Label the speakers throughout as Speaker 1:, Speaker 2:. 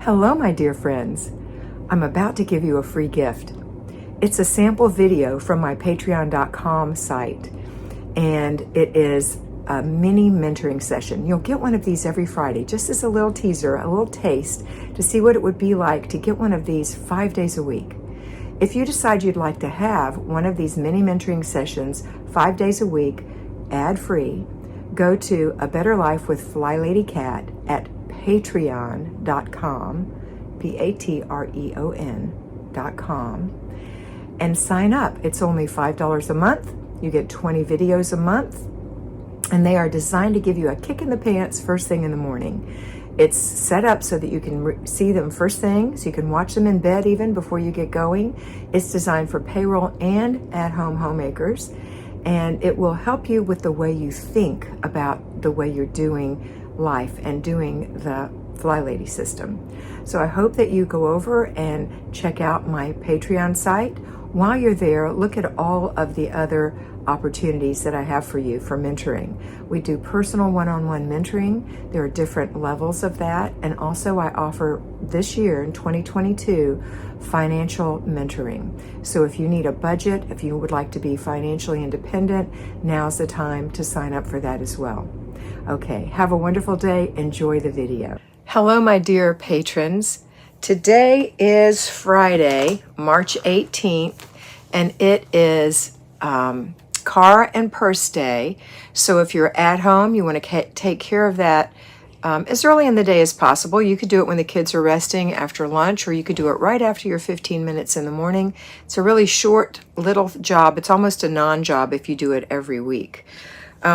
Speaker 1: Hello, my dear friends. I'm about to give you a free gift. It's a sample video from my patreon.com site, and it is a mini mentoring session. You'll get one of these every Friday, just as a little teaser, a little taste to see what it would be like to get one of these 5 days a week. If you decide you'd like to have one of these mini mentoring sessions 5 days a week, ad-free, go to A Better Life with Flylady Kat at patreon.com, patreon.com, and sign up. It's only $5 a month. You get 20 videos a month, and they are designed to give you a kick in the pants first thing in the morning. It's set up so that you can see them first thing, so you can watch them in bed even before you get going. It's designed for payroll and at-home homemakers, and it will help you with the way you think about the way you're doing life and doing the Flylady system. So I hope that you go over and check out my Patreon site. While you're there, look at all of the other opportunities that I have for you for mentoring. We do personal one-on-one mentoring. There are different levels of that. And also I offer this year in 2022 financial mentoring. So if you need a budget, if you would like to be financially independent, now's the time to sign up for that as well. Okay, have a wonderful day. Enjoy the video. Hello, my dear patrons. Today is Friday, March 18th, and it is car and purse day. So if you're at home, you want to take care of that as early in the day as possible. You could do it when the kids are resting after lunch, or you could do it right after your 15 minutes in the morning. It's a really short little job. It's almost a non-job if you do it every week.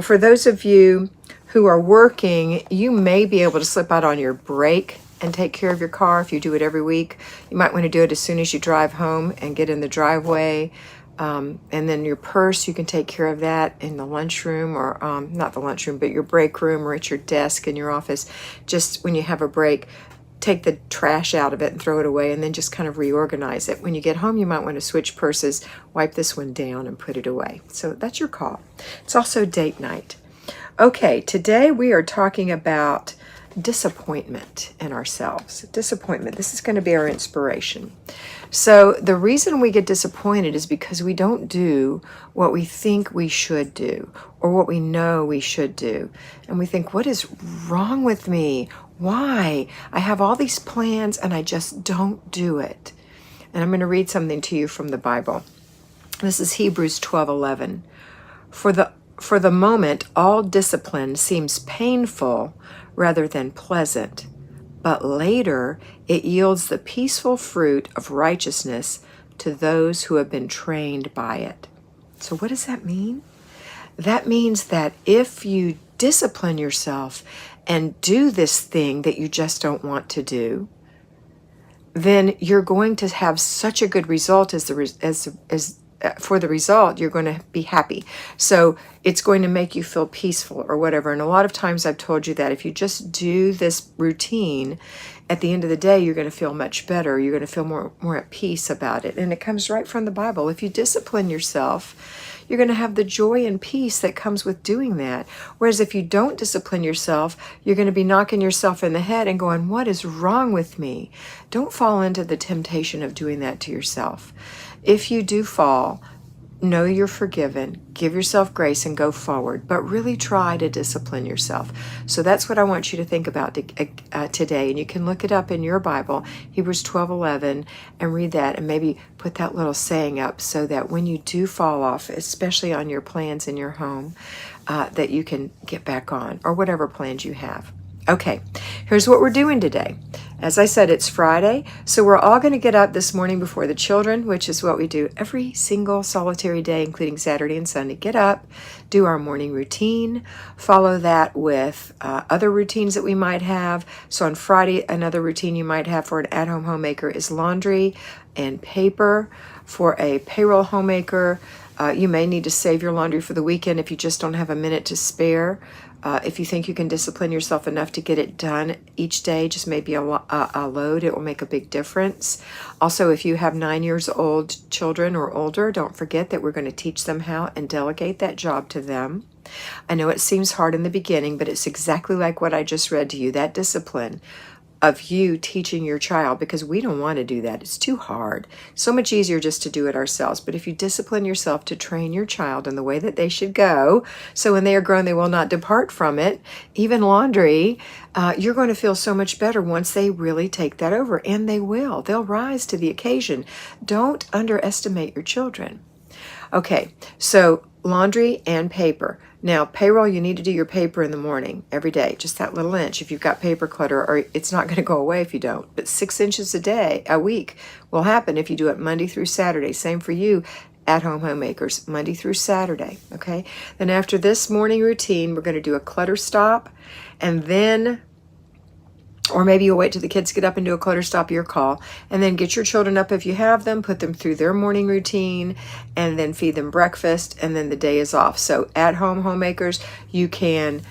Speaker 1: For those of you who are working, you may be able to slip out on your break and take care of your car if you do it every week. You might want to do it as soon as you drive home and get in the driveway. And then your purse, you can take care of that in the lunchroom, or not the lunchroom, but your break room, or at your desk in your office. Just when you have a break, take the trash out of it and throw it away, and then just kind of reorganize it. When you get home, you might want to switch purses, wipe this one down and put it away. So that's your call. It's also date night. Okay, today we are talking about disappointment in ourselves. Disappointment. This is going to be our inspiration. So the reason we get disappointed is because we don't do what we think we should do, or what we know we should do. And we think, what is wrong with me? Why? I have all these plans and I just don't do it. And I'm going to read something to you from the Bible. This is Hebrews 12:11. For the moment, all discipline seems painful rather than pleasant, but later it yields the peaceful fruit of righteousness to those who have been trained by it. So what does that mean? That means that if you discipline yourself and do this thing that you just don't want to do, then you're going to have such a good result for the result, you're going to be happy. So it's going to make you feel peaceful or whatever. And a lot of times I've told you that if you just do this routine, at the end of the day, you're going to feel much better. You're going to feel more at peace about it. And it comes right from the Bible. If you discipline yourself, you're going to have the joy and peace that comes with doing that. Whereas if you don't discipline yourself, you're going to be knocking yourself in the head and going, what is wrong with me? Don't fall into the temptation of doing that to yourself. If you do fall, know you're forgiven, give yourself grace and go forward, but really try to discipline yourself. So that's what I want you to think about today. And you can look it up in your Bible, Hebrews 12:11, and read that, and maybe put that little saying up so that when you do fall off, especially on your plans in your home, that you can get back on, or whatever plans you have. Okay, here's what we're doing today. As I said, it's Friday, so we're all going to get up this morning before the children, which is what we do every single solitary day, including Saturday and Sunday. Get up, do our morning routine, follow that with other routines that we might have. So on Friday, another routine you might have for an at-home homemaker is laundry and paper. For a payroll homemaker, you may need to save your laundry for the weekend if you just don't have a minute to spare. If you think you can discipline yourself enough to get it done each day, just maybe a load, it will make a big difference. Also, if you have 9 years old children or older, don't forget that we're going to teach them how and delegate that job to them. I know it seems hard in the beginning, but it's exactly like what I just read to you, that discipline. of you teaching your child, because we don't want to do that. It's too hard. So much easier just to do it ourselves. But if you discipline yourself to train your child in the way that they should go, so when they are grown, they will not depart from it, even laundry, you're going to feel so much better once they really take that over. And they will. They'll rise to the occasion. Don't underestimate your children. Okay, so laundry and paper. Now, payroll, you need to do your paper in the morning every day, just that little inch. If you've got paper clutter, or it's not going to go away if you don't, but 6 inches a week will happen if you do it Monday through Saturday. Same for you at-home homemakers, Monday through Saturday, okay? Then after this morning routine, we're going to do a clutter stop, and then, or maybe you'll wait till the kids get up and do a clutter stop, your call, and then get your children up if you have them, put them through their morning routine, and then feed them breakfast, and then the day is off. So at-home homemakers, you can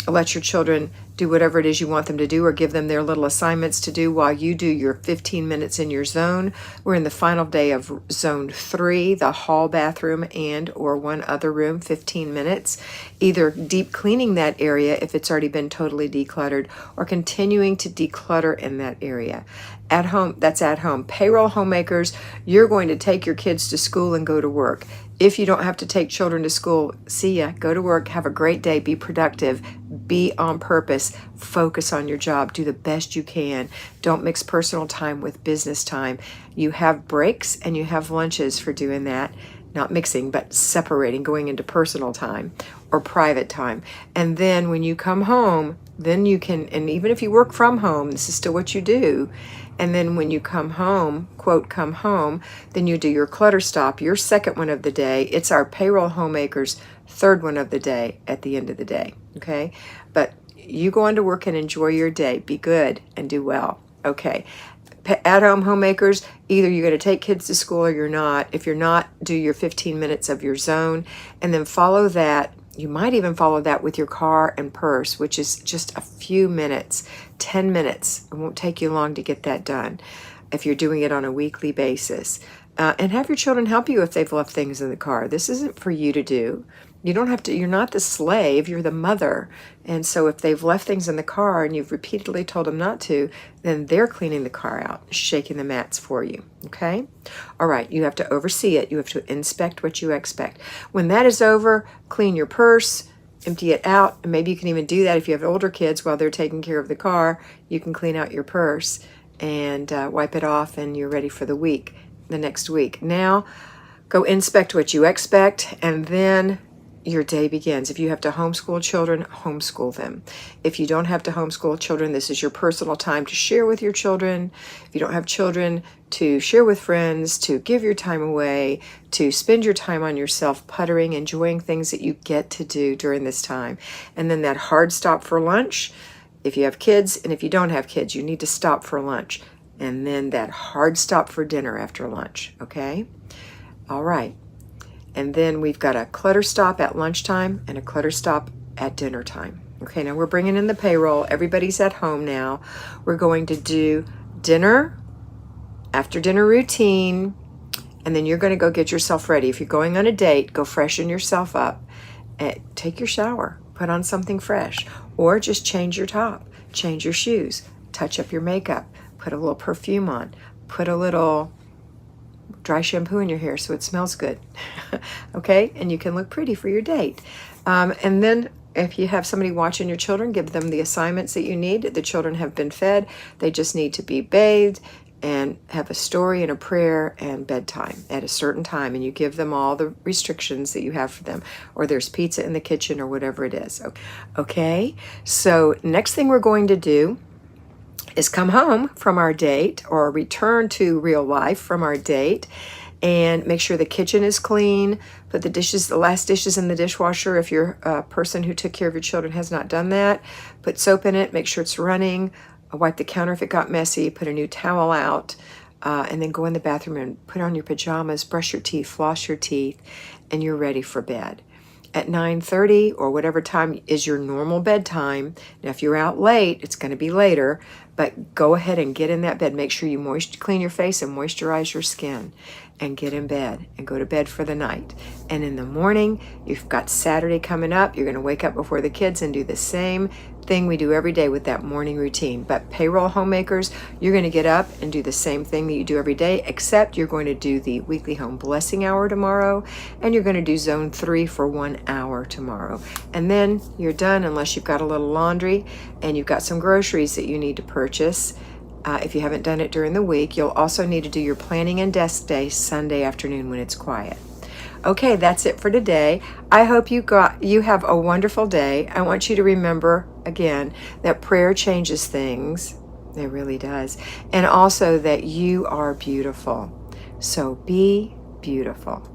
Speaker 1: let your children do whatever it is you want them to do, or give them their little assignments to do while you do your 15 minutes in your zone. We're in the final day of zone 3, the hall bathroom and or one other room, 15 minutes. Either deep cleaning that area if it's already been totally decluttered, or continuing to declutter in that area. At home, that's at home. Payroll homemakers, you're going to take your kids to school and go to work. If you don't have to take children to school, see ya, go to work, have a great day, be productive, be on purpose, focus on your job, do the best you can. Don't mix personal time with business time. You have breaks and you have lunches for doing that. Not mixing, but separating, going into personal time or private time. And then when you come home, then you can, and even if you work from home, this is still what you do. And then when you come home, quote, come home, then you do your clutter stop, your second one of the day. It's our payroll homemakers' third one of the day at the end of the day, okay? But you go on to work and enjoy your day. Be good and do well, okay? At-home homemakers, either you're going to take kids to school or you're not. If you're not, do your 15 minutes of your zone, and then follow that. You might even follow that with your car and purse, which is just a few minutes, 10 minutes. It won't take you long to get that done if you're doing it on a weekly basis. And have your children help you if they've left things in the car. This isn't for you to do. You don't have to, you're not the slave, you're the mother. And so if they've left things in the car and you've repeatedly told them not to, then they're cleaning the car out, shaking the mats for you, okay? All right, you have to oversee it. You have to inspect what you expect. When that is over, clean your purse, empty it out, and maybe you can even do that if you have older kids while they're taking care of the car. You can clean out your purse and wipe it off, and you're ready for the next week. Now, go inspect what you expect, and then your day begins. If you have to homeschool children, homeschool them. If you don't have to homeschool children, this is your personal time to share with your children. If you don't have children, to share with friends, to give your time away, to spend your time on yourself, puttering, enjoying things that you get to do during this time. And then that hard stop for lunch. If you have kids, and if you don't have kids, you need to stop for lunch. And then that hard stop for dinner after lunch, okay? All right. And then we've got a clutter stop at lunchtime and a clutter stop at dinner time. Okay, now we're bringing in the payroll. Everybody's at home now. We're going to do dinner, after dinner routine, and then you're going to go get yourself ready. If you're going on a date, go freshen yourself up. Take your shower, put on something fresh, or just change your top, change your shoes, touch up your makeup, put a little perfume on, put a little dry shampoo in your hair so it smells good, okay? And you can look pretty for your date. And then if you have somebody watching your children, give them the assignments that you need. The children have been fed. They just need to be bathed and have a story and a prayer and bedtime at a certain time. And you give them all the restrictions that you have for them, or there's pizza in the kitchen or whatever it is, okay? So next thing we're going to do is come home from our date, or return to real life from our date, and make sure the kitchen is clean. Put the last dishes in the dishwasher if you're a person who took care of your children has not done that. Put soap in it, make sure it's running. Wipe the counter if it got messy, put a new towel out, and then go in the bathroom and put on your pajamas, brush your teeth, floss your teeth, and you're ready for bed. At 9:30 or whatever time is your normal bedtime. Now, if you're out late, it's going to be later, but go ahead and get in that bed. Make sure you clean your face and moisturize your skin. and get in bed and go to bed for the night. And in the morning, you've got Saturday coming up. You're going to wake up before the kids and do the same thing we do every day with that morning routine. But payroll homemakers, you're going to get up and do the same thing that you do every day, except you're going to do the weekly home blessing hour tomorrow, and you're going to do zone 3 for 1 hour tomorrow. And then you're done, unless you've got a little laundry and you've got some groceries that you need to purchase. If you haven't done it during the week, you'll also need to do your planning and desk day Sunday afternoon when it's quiet. Okay, that's it for today. I hope you have a wonderful day. I want you to remember, again, that prayer changes things. It really does. And also that you are beautiful. So be beautiful.